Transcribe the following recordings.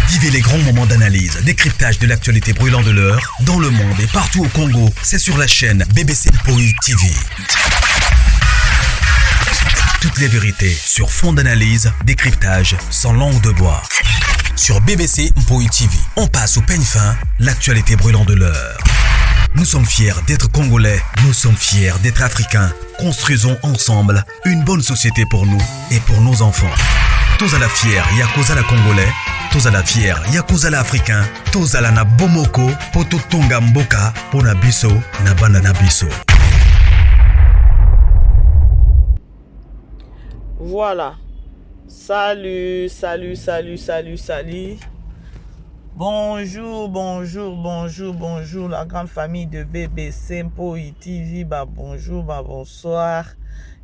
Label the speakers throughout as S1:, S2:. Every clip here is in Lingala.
S1: Vivez les grands moments d'analyse, décryptage de l'actualité brûlant de l'heure, dans le monde et partout au Congo. C'est sur la chaîne BBC Mpoï TV. Toutes les vérités sur fond d'analyse, décryptage, sans langue de bois. Sur BBC Mpoï TV, on passe au peigne fin, l'actualité brûlant de l'heure. Nous sommes fiers d'être Congolais, nous sommes fiers d'être Africains. Construisons ensemble une bonne société pour nous et pour nos enfants. Tous à la fière, Yakozala Congolais, tous à la fière, Yakozala Africain, tous à la na Bomoko, poto tonga mboka, pona biso, na banda na biso.
S2: Voilà. Salut. Bonjour, la grande famille de BBC Mpoï TV. Bonjour, bonsoir.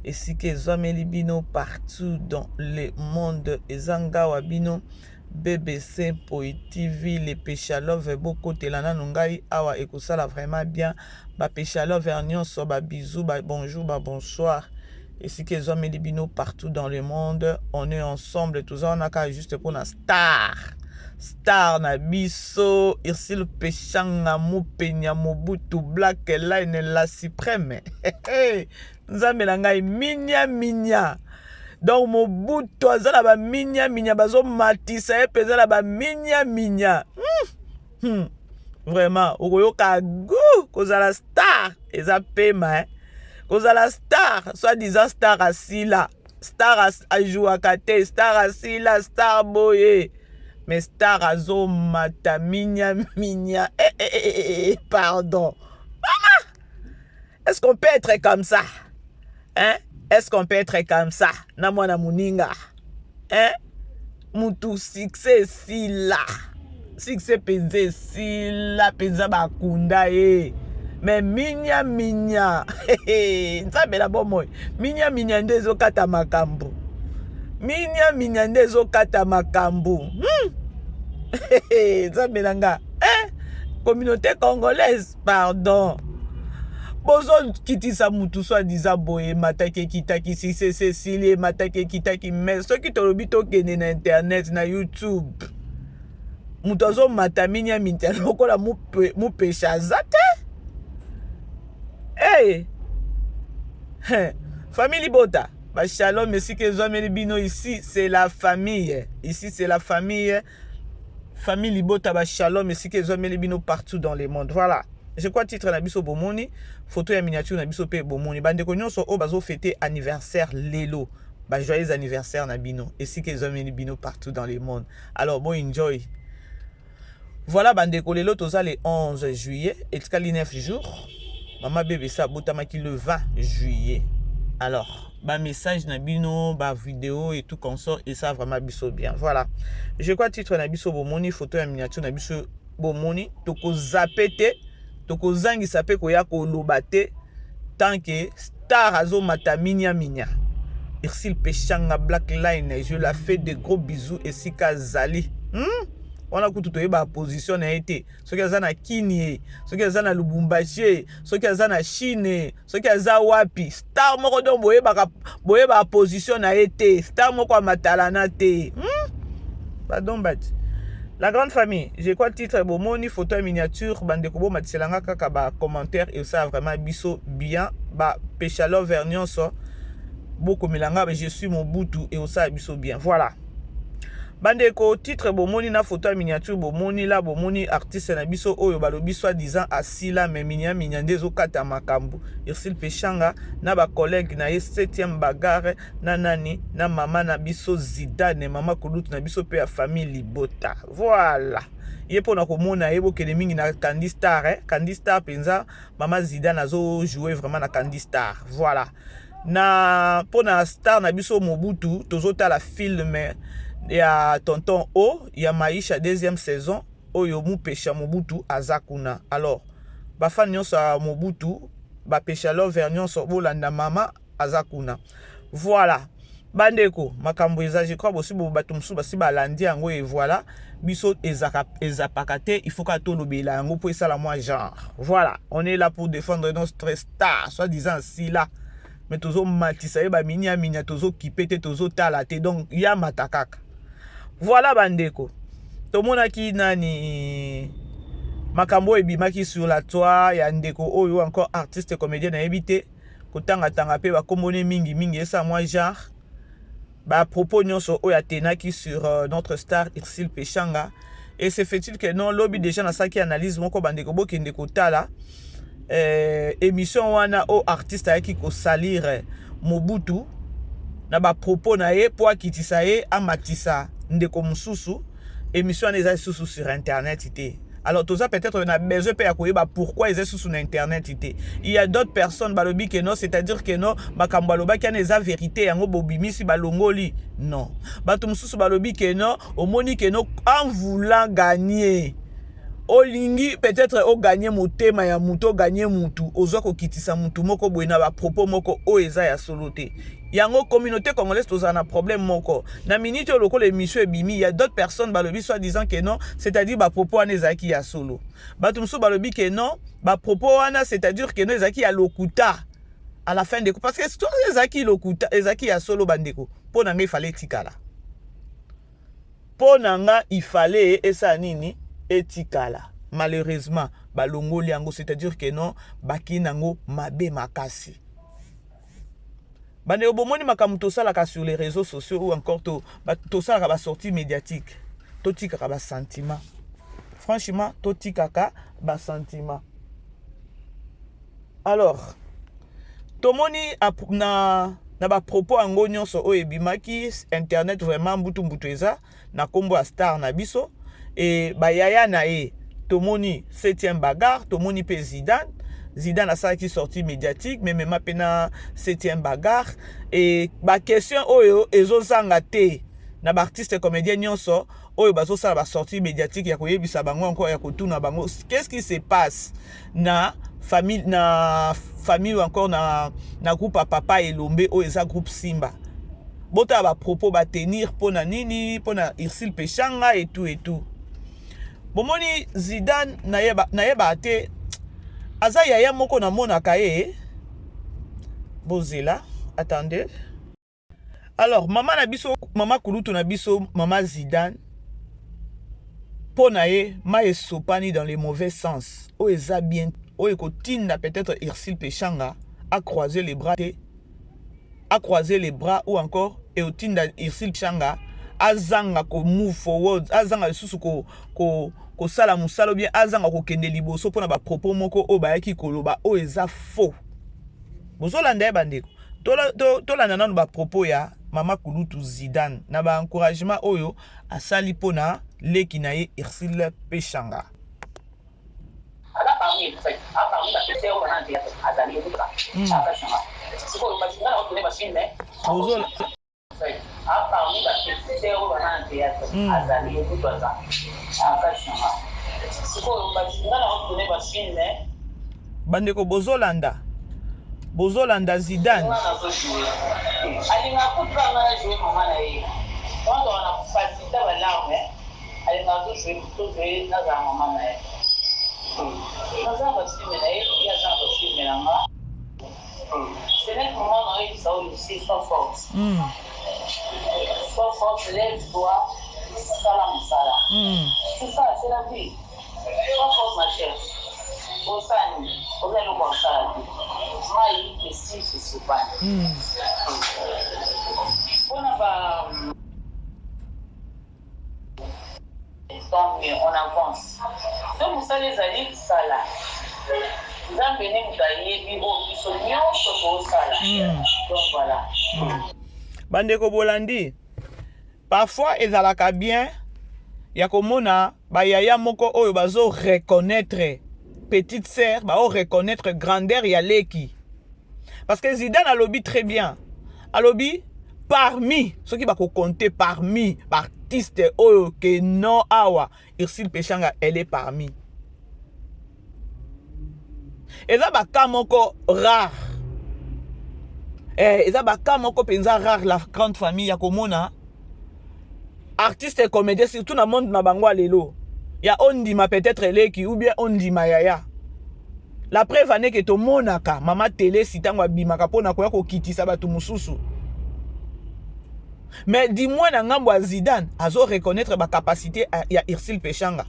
S2: Et si que Zomelibino partout dans le monde, Ezanga Wabino, BBC Mpoï TV, les péchalov, beaucoup telana nungai awa ekosala vraiment bien. Ba péchalov vernion so ba bisous, ba bonjour, ba bonsoir. Et si que Zomelibino partout dans le monde, on est ensemble, tous on a qu'à juste pour la Star na biso, Irsil Pechanga Mupenya Mobutu Black Line la suprême. Nous amelanga minya. Donc Mobutu azala ba minya bazo matisa e pezala ba minya. Vraiment, okoyoka go kozala star eza pema kozala star, soit-disant star asila, star ajuaka te, star asila, star boye. Mais star azo mata minya. Pardon. Maman! Est-ce qu'on peut être comme ça? Hein? Est-ce qu'on peut être comme ça? Na mwana muninga. Hein? Mutu succès sila. Succès penze sila, penza bakunda e. Mais minya. Nzambe la bomoy. Minya ndezo kata makambo. Minya ndezo kata makambo. Zambelanga. Communauté congolaise, pardon. Bozo kitisa mutu soi-disant boye matake kitaki si c'est Cécilie matake kitaki mais ce qui tolobi to kene na internet na YouTube. Mutu zo mata minya lokola mu pesha zate. Hey. Famille Bota. Bah, shalom, merci que Zomelibino ici, c'est la famille. Ici, c'est la famille. Famille Libota, bah, shalom, merci que Zomelibino partout dans le monde. Voilà. Je crois titre Nabiso Bomoni, photo et miniature Nabiso P Bomoni. Bande konyo so o bazo fêter anniversaire Lelo. Bah, joyeux anniversaire Nabino. Ici que Zomelibino partout dans le monde. Alors, bon, enjoy. Voilà, bande kolelo toza le 11 juillet. Et le 9 jours. Maman bébé ça botamaki le 20 juillet. Alors, bah message nabino, bah vidéo et tout consort et ça vraiment biso bien. Voilà. Je crois titre nabiso bomoni, photo et miniature nabiso bomoni, toko zapete, toko zangi sape ko ya ko lobate tant que star azo mata minya. Irsil Pechanga Black Line, je la fais de gros bisous et sika zali. On a tout ba position na été ce que na Kini ce que na Lubumbashi ce que na Chine ce que wapi star moko don boye ba position na été star moko matalana te pardon bat la grande famille je crois titre bomoni photo et miniature bande ko bo matiselanga kaka ba commentaire et ça vraiment biso bien ba pechalo vernion so beaucoup milanga je suis Mobutu et ça biso bien voilà. Bandeko titre bomoni na photo ya miniature bomoni la bomoni artiste na biso oyo balobi soi-disant asila mais minya ndezo kata makambo Irsil Pechanga na ba collègue na 7e bagarre na nani na mama na biso Zidane mama Kolutu na biso pe ya famille Libota. Voilà. Ye pona komona yebo kele mingi na Candy Star Candy Star penza mama Zidane azo jouer vraiment na Candy Star. Voilà. Na pona star na biso Mobutu tozota la film il y a Tonton O, il y a Maïcha deuxième saison, Oyo mu pecha Mobutu azakuna. Alors, bafan nyonso Mobutu, ba pecha lo vers nyonso bolanda mama azakuna. Voilà. Bandeko, makambo eza je crois aussi bo batumsu basi balandi yango et voilà, biso ezapakate, il faut ka tolobela yango pour ça la moi genre. Voilà, on est là pour défendre notre star, soi-disant si là. Mais tozo matisa ba minya tozo kipete tozo talate donc ya matakaka. Voilà bandeko. tomonaki nani makambo ebimaki sur la toile ya ndeko oyo encore artiste comédien na ebité kotanga tanga pe bakombone mingi esa moi genre ba propos nyonso oyo atenaki sur notre star Ursule Pechanga. Et c'est fait-il que non lobby déjà na saki analyse moko bandeko bokende kotala émission wana o artiste ayaki ko salir Mobutu na ba propos na ye po akitisa ye amatisa ndeko mususu émission wana eza susu sur internet ité. Alors tout ça peut-être on a besoin de savoir pourquoi ils sont sur internet ité. Il y a d'autres personnes balobi que non, c'est-à-dire que non makambo baloba ki eza vérité yango bobimisi balongoli. Non. Bato mususu balobi que non, omoni que non en voulant gagner olingi peut-être o gagner motema ya muto gagner mutu ozwa ko kitisa mutu moko boyina ba propos moko o eza ya soloté. Yango communauté congolaise tous un problème moko. Na minute loko l'émission ebimi, il y a d'autres personnes balobi soit disant que non, c'est-à-dire ba propos wana ezaki ya solo. Bato mususu balobi que non, ba propos wana c'est-à-dire que non ezaki ya lokuta à la fin de parce que tout ezaki lokuta ezaki ya solo bandeko. Po nanga il fallait tikala. Po nanga il fallait esa nini etikala. Malheureusement balongoli yango c'est-à-dire que non baki nango mabe makasi. Bande obomoni makambo tosalaka sur les réseaux sociaux ou encore tosalaka ba sortie médiatique totikaka ba sentiment. Franchement totikaka ba sentiment. Alors tomoni na ba propos ango nyonso o ebimaki internet vraiment mbutu eza na kombo a star na biso et ba yaya na e tomoni 7e bagarre tomoni pe Zidane a ça qui sorti médiatique mais même pena 7e bagarre et ba question oyo ezosanga te na ba artiste comédien nyonso oyo bazo sala ba sortie médiatique ya koyebisa bango encore ya kotuna bango qu'est-ce qui se passe na famille ou encore na groupe à papa Elombe oyo eza groupe Simba bota ba propos ba tenir pona nini pona Ursule Pechanga et tout bomoni Zidane na yeba te aza yaya moko na mona kaye bozela attendez. Alors maman na biso mama kulutu na biso mama Zidane pona ye ma esopani dans les mauvais sens o eza bien o ekotinda peut-être Ursule Pechanga a croisé les bras ou encore et otinda Ursule Pechanga azanga ko move forward azanga susu ko sala musalo bien azanga ko kende liboso pona ba propos moko o bayaki koloba o eza faux bozolanda bandeko tolanda nanu ba propos ya mama kulutu Zidane na ba encouragement oyo asali pona leki na ye Ursule Pechanga. Bandeko bozolanda Zidane
S3: c'est le moment où il faut aussi sois forte. Sois forte, lève-toi, salam. C'est ça, c'est la vie. Sois forte, ma chère. Au sein, au sein de mon salam. Moi, il est ici, c'est pas. On avance. Donc, vous savez, les alliés, ça là.
S2: Bandeko bolandi parfois ezalaka bien ya komona ba yaya moko oyo bazo reconnaître petite sœur ba o reconnaître grandeur ya leki parce que Zidane a lobby très bien a lobby parmi ceux qui va compter parmi artistes oyo que non awa Ursule Pechanga elle est parmi. Eza ba ka moko rare. Eza ba ka moko penza rare la grande famille ya komona artiste et comédien surtout na monde na bango lelo. Ya ondima peut-être leki ou bien ondima yaya. La preuve ane que to monaka mama télé sitango abimaka pona koya ko kitisa batu mususu. Mais dis-moi na ngambo ya Zidane azo reconnaître ba capacité ya Irsil Pechanga.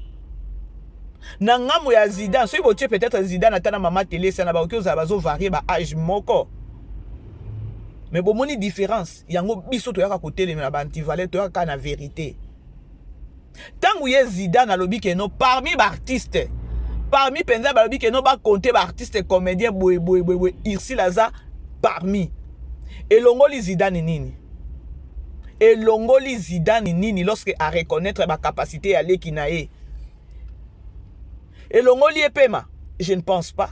S2: Na ngambo ya Zidane, soki botie peut-être Zidane atana mama télé sana ba okoza bazo varier ba âge moko. Mais bomoni différence, yango biso to yaka kotelema na ba antivalet to yaka na vérité. Tangu ye Zidane alobi ke no parmi ba artistes, parmi penza ba alobi ke no ba compter ba artiste comédien boy Irsil aza parmi. Elongoli Zidane nini? Elongoli Zidane nini lorsque a reconnaître ma capacité à l'ékinae? Elongoli epema? Je ne pense pas.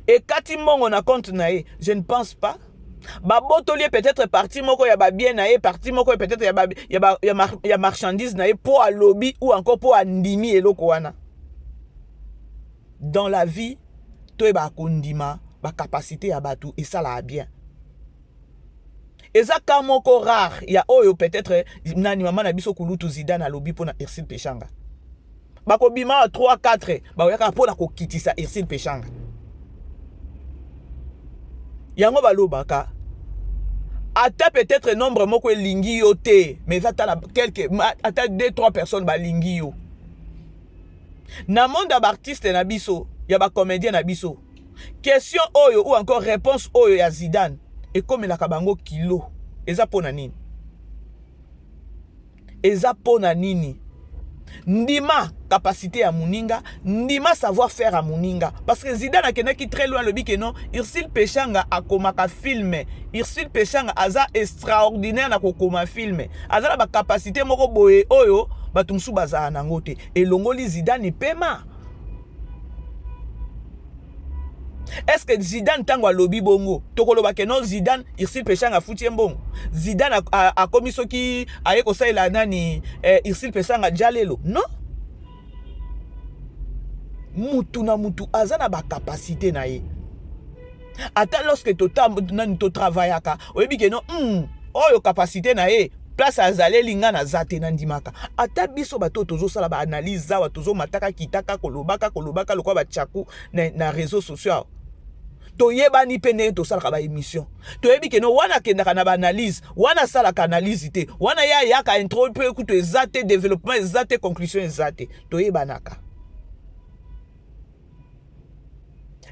S2: Et Kati Mongo na compte nae? Je ne pense pas. Babotoli peut-être parti moko ya ba bien nae, parti moko peut-être ya marchandise nae pour à lobby ou encore pour à ndimi eloko wana. Dans la vie, to ba kondima, ba capacité ya batu et ça la bien. Et ça kamoko rare, il y a oyo peut-être nani mama na biso kulutu Zidane alobi pona Irsil Pechanga. Bako bima 3 4 ba yaka pona ko kitisa Irsil Pechanga. Yango balobaka ata peut-être nombre moko lingi yo te, mais ata quelques ata 2-3 personnes ba lingi yo. Na monde d'artiste na biso, ya ba comédien na biso. Question oyo ou encore réponse oyo ya Zidane. Et comme la kabango kilo, eza pona nini? Eza pona nini? Ndima capacité à Muninga, ndima savoir-faire à Muninga. Parce que Zidane a kena qui très loin le bike non, Irsil Pechanga a komaka filme. Irsil Pechanga aza extraordinaire na kokoma filme. Aza la ba capacité moko boye oyo, batumsu baza nangote. Et longoli Zidane pema. Est-ce que Zidane tango a lobby bongo? Tokolo ba non Zidane Irsil Pechanga fouti mbongo. Zidane a commis ce qui a yeko sa ila nani Irsil Pechanga jalelo. Non. Mutu na mutu azana ba capacité na ye. Ata lorsque to travaillaka, oyebi ke non oyo capacité na ye. Place azale linga na zate na ndimaka. Ata biso bato tozo sala ba analyse za tozo mataka kitaka kolobaka lokwa ba tchaku na réseaux sociaux. Toyeba ni pene to sala ba émission. Toyebi ke no wana kendaka na ba analyse, wana sala ka analyse te. Wana ya ka intro pe écoute zate développement zate conclusion zate. Toyeba naka.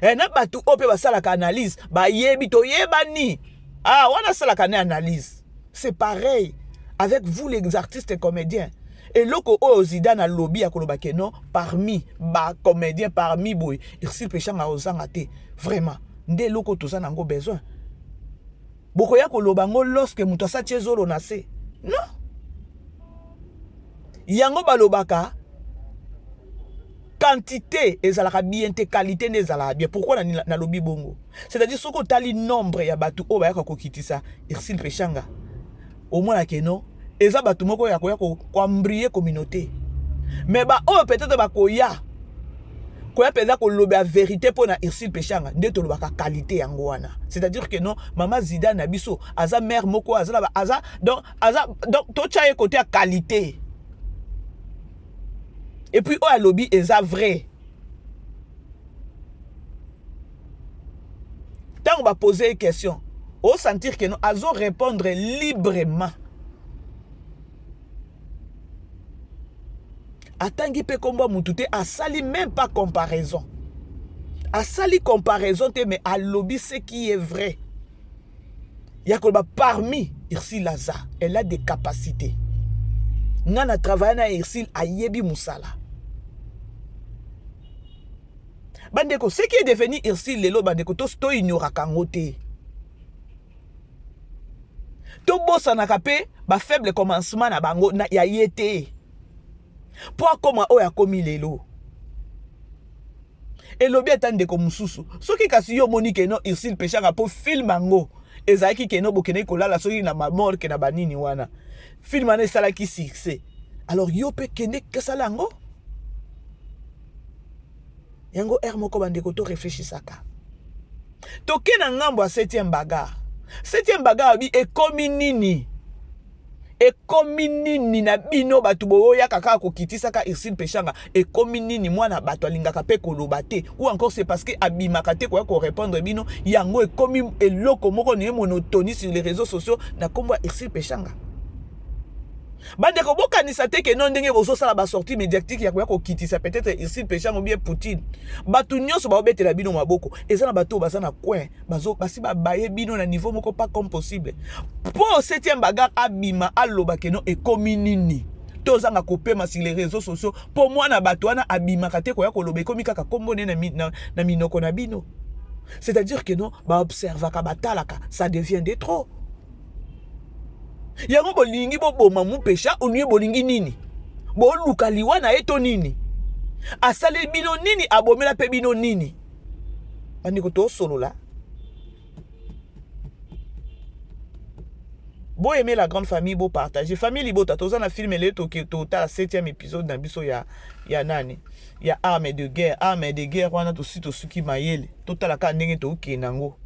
S2: Et na batu ope ba sala ka analyse, ba yebi toyeba ni. Ah wana sala ka analyse. C'est pareil avec vous les artistes et comédiens. Et loko o Zidane a lobby à kolobake non parmi ba comédiens parmi boy Irsil Pechanga ozanga te vraiment nde loko toza nango besoin. Boko ya kolobango lorsque muto sa chezolo na se. Non. Yango balobaka quantité ezalaka bien te qualité nezalaka bien. Pourquoi na lobby bongo? C'est-à-dire soko tali nombre ya batu o ba ya kokitisa Irsil Pechanga. Au moins que non eza batu moko ya koya ko embrier communauté. Mais ba o peut-être ba koya peza ko lobe la vérité pour na Irsil Pechanga nde to lobaka qualité yango wana. C'est-à-dire que non mama Zidane na biso aza mère moko aza donc to chaye côté à qualité. Et puis o a lobby eza vrai. Tant on va poser une question, on sentir que nous allons répondre librement. Atangi pe kombo mutute a sali même pas comparaison. A sali comparaison te mais a lobby ce qui est vrai. Yakolba parmi Irsil Laza, elle a des capacités. Nana travaille na Irsil a yebi musala. Bandeko, ce qui est devenu Irsil lelo bandeko to ignora kangote. To bossa na kapé ba faible commencement na bango na ya yete. Pour comment o ya komi lelo. Et lobi atande ko mususu. Soki kasi yo monike no Irsil Pechanga po film ango. Ezaki ke no bokene ko lala soki na mort ke na banini wana. Film ane sala ki succès. Alors yo pe kene ke sala ango. Yango moko bandeko to réfléchissaka. To ke na ngambo a 7e bagarre. 7e bagarre bi e komi nini. E komi nini na bino batu boya kaka ko kitisaka Irsil Pechanga e komi nini mwana bato alingaka pe koloba te ou encore c'est parce que abimaka te ko répondre bino yango e komi eloko moko ne monotonie sur les réseaux sociaux na kombo Irsil Pechanga. Bande ko bokanisa te ke non ndenge bozo sala ba sortie médiatique ya ko kitisa peut-être ici péchant ou bien Poutine. Batu nyonso ba obetela bino maboko. Eza na bato baza na coin, bazo basi ba baye bino na niveau moko pas comme possible. Pour septième bagarre abima aloba ke non ekomi nini. Tozanga kopema sur les réseaux sociaux pour moi na bato wana abima kate ko ya ko lobe komi kaka kombone na minoko na bino. C'est-à-dire que non, ba observaka batalaka, ça devient de trop. Yango bolingi boboma mu pesha onuye bolingi nini boluka liwa na eto nini asale bino nini abomela pe bino nini bandiko to solola bo aimer la grande famille bo partager famille libota toza na film le to ki to ta 7e épisode na biso ya nani ya arme de guerre wana to sito suki mayele to tala ka ndenge to kenango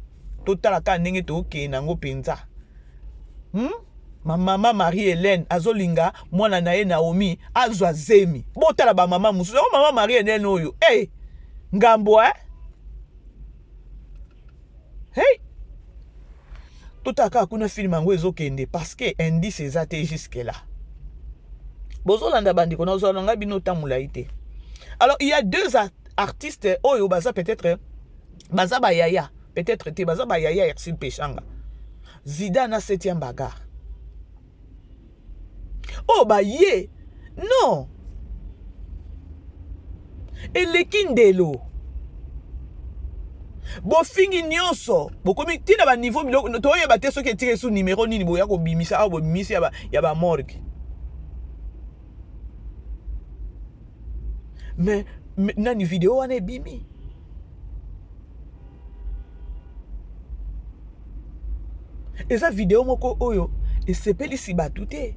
S2: penza ma maman Marie-Hélène azolinga mwana na ye Naomi azwa zemi botala ba mama mususu o maman Marie-Hélène oyo ngambo hey totaka kuna film ngo ezokende parce que indice ezate jusque là bozolanda bandi kona ozolanga bino tamula ite. Alors il y a deux artistes oyo baza peut-être baza ba yaya peut-être te baza ba yaya Ersil Pechanga Zidane na 7e bagarre. Oh bah yé non elekindelo bo fingi nyonso bokomi tina ba niveau biloko toyeba te soki etire su numéro nini boya ko bimisa abo bimisi ya ba morgue mais nani vidéo wana ebimi eza vidéo moko oyo esepelisi batu te.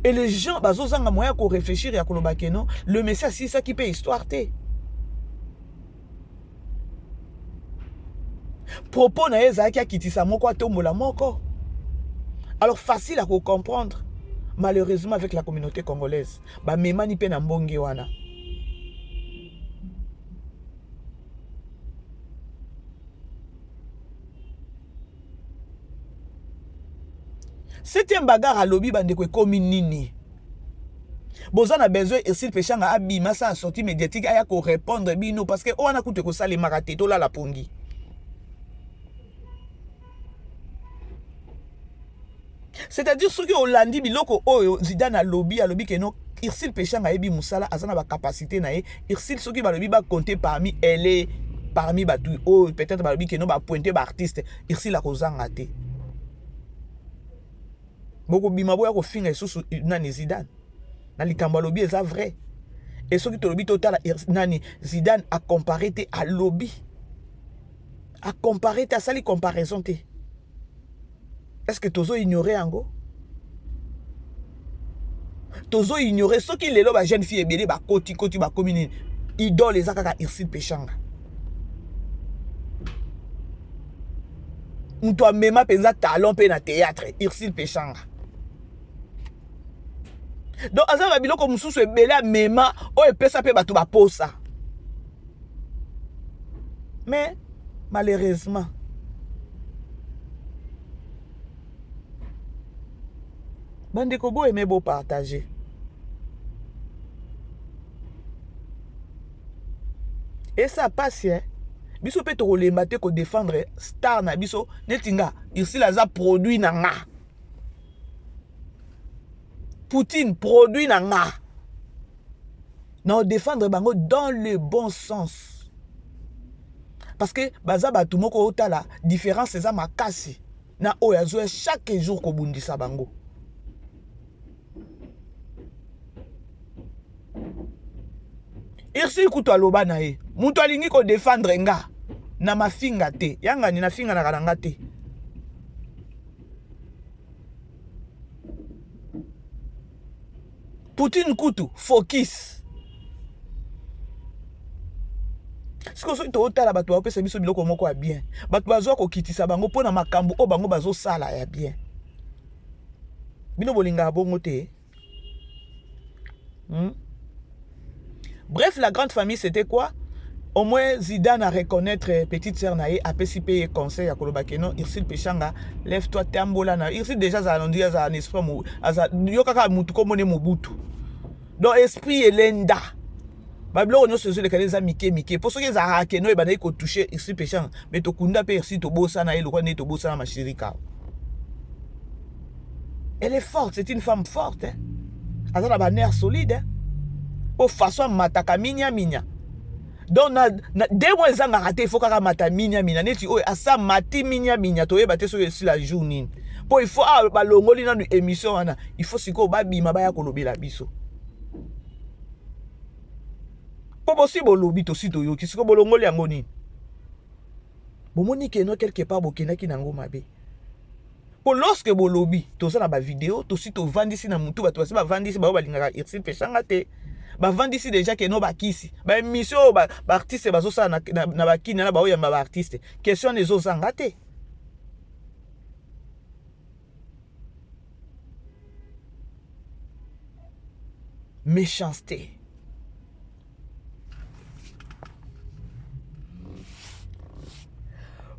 S2: Et les gens, bazozanga moya ko réfléchir ya koloba ke non, le message c'est ça qui peut histoire te. Propos na eza ki akitisa moko atombola moko. Alors facile à comprendre. Malheureusement avec la communauté congolaise, ba memani pe na mbonge wana. Septième bagarre à lobby bandeko ekomi nini. Boza na besoin Ersil Pechanga abima sa sortie médiatique aya ko répondre bino parce que on a coûté ko sale marate to la la pongi. C'est-à-dire ceux qui ont landi biloko oyo Zidane a lobby ke no Ersil Pechanga ebi musala azana ba capacité na ye Ersil ceux qui ba lobby ba compter parmi elle parmi batu oh peut-être ba lobby ke no ba pointer ba artiste Ersil la kozanga te. Boko bima boya ko finga susu nani Zidane na likambo lobby eza vrai et ceux qui te lobby total nani Zidane a comparé te à lobby a comparé te à sali comparaison te. Est-ce que tozo ignorer ango tozo ignorer ceux qui les ba jeune fille ebele ba koti ba commune idole eza kaka Ersil Pechanga mtu amema penza talent pe na théâtre Ersil Pechanga. Donc azaba biloko mususu ebele amema o epesa pe bato ba posa. Mais malheureusement bandeko bo aimer bo partager. Et ça passe hein. Biso pe to kolemba te ko défendre star na biso netinga ici la za produit na nga. Poutine produit na nga. Non défendre bango dans le bon sens. Parce que baza batu moko otala différence eza makasi na oya zo chaque jour ko bundisa bango. Ersil kutu aloba na ye. Mutu alingi ko défendre nga na mafinga te. Yanga ni na finga na kananga te. Poutine kutu focus. Siko so to otala bato ba pesa biso biloko moko ya bien. Bato bazo ko kitisa bango pona makambo o bango bazo sala ya bien. Bino bolinga bongo te. Bref, la grande famille, c'était quoi? Au moins, Zidane a reconnaître petite sœur naïe, a PCP conseil à Kolobakeno, Irsil Pechanga, lève-toi, Tambolana. Irsil déjà, ça a un esprit, Yokaka Mutuko Mone Mobutu. Donc, esprit et lenda. Bablo, on se dit que les amis, Mike, pour ceux qui ont hacké, nous, ils ont touché Irsil Pechanga, mais tu kunda pe Irsil Tobosana et le roi n'est Tobosana Machirika. Elle est forte, c'est une femme forte. Elle a un nerf solide. Pour façon, mataka minya. Donc, dès que vous avez raté, il faut que vous ayez minya. Neti o asa mati minya. Toye bate so yesi la journée. Pour il faut balongoli na émission wana. Il faut siko ba bima ba ya kolobi la biso. Pour possible lobi to sito yo kisiko bolongoli yango ni. Bomoni keno quelque part bokena ki nango mabe. Pour lorsque bolobi to ça na ba vidéo to sito vandisi na mutu bato basi ba vandisi ba balingaka Irsil Pechanga te. Ba vandisi déjà que no ba kisi ba émission ba artiste bazo ça na ba kina na ba oyamba ba artiste question les autres ngate méchanceté.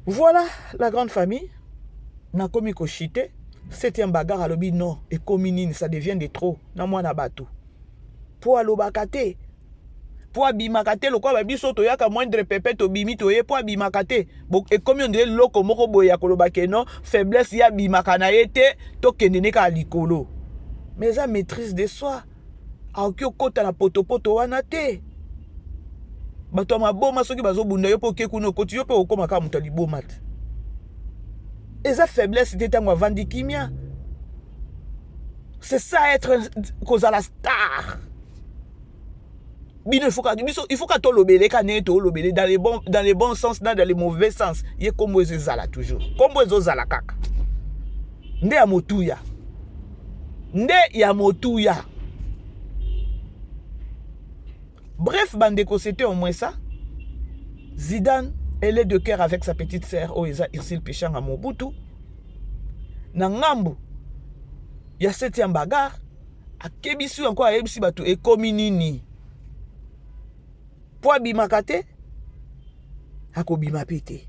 S2: Voilà la grande famille na komi ko chité, c'était un bagarre à lobi non et cominine ça devient de trop na moi na batou. Pour alobakate pour abimakate le quoi biso to yaka moindre pépé to bimi to ye pour abimakate et comme on dirait loko moko boya kolobake non faiblesse ya bimakana yete to kendene ka likolo mais ça maîtrise de soi a okyo kota na poto wana te bato maboma soki bazo bunda yo po kekuno koti yo pe okoma ka muta liboma te et ça faiblesse te tango vandi kimia c'est ça être cause à la star. Il faut qu'à toi l'obéler, dans les bons sens, dans les mauvais sens. Il y a comme les zala toujours. Comme les zala kaka. Nde ya motuya. Nde ya motuya. Bref, bandeko, c'était au moins ça. Zidane, elle est de cœur avec sa petite sœur, Oeza Irsil Pechanga Mobutu. Nangambu, il y a cette bagarre. A kebisu encore a ebisi batu e kominini. Pour bimakate, akobima pété.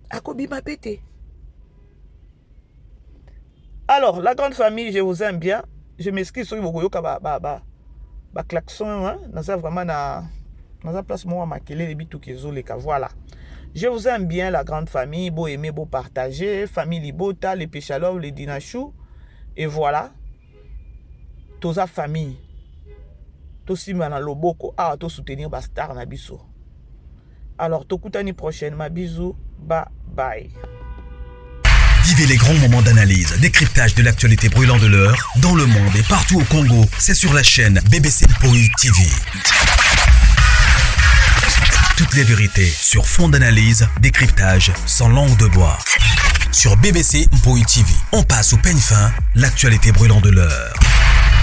S2: Akobima pété. Alors, la grande famille, je vous aime bien. Je m'excuse sur vous ba klaxon, hein. Naza vraiment na place moi makele les bitu kezo les voilà. Je vous aime bien la grande famille, beau aimer, beau partager, famille Libota, les Péchalov, les Dinachou et voilà. Toza famille. Tosi mana loboko a to soutenir ba star na biso. Alors tokutani prochainement bisous, bye.
S1: Vivez les grands moments d'analyse, décryptage de l'actualité brûlante de l'heure dans le monde et partout au Congo. C'est sur la chaîne BBC Mpoï TV. Toutes les vérités sur fond d'analyse, décryptage sans langue de bois. Sur BBC Mpoï TV, on passe au peigne fin l'actualité brûlante de l'heure.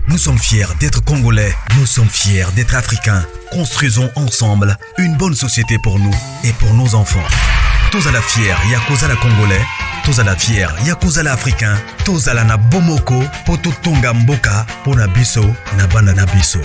S1: Nous sommes fiers d'être Congolais, nous sommes fiers d'être Africains. Construisons ensemble une bonne société pour nous et pour nos enfants. Tous à la fière, Yakoza la Congolais. Tous à la fière, Yakoza la Africain. Tous à la na Bomoko, Poto Tonga Mboka, Pona Biso, na Bana na Biso.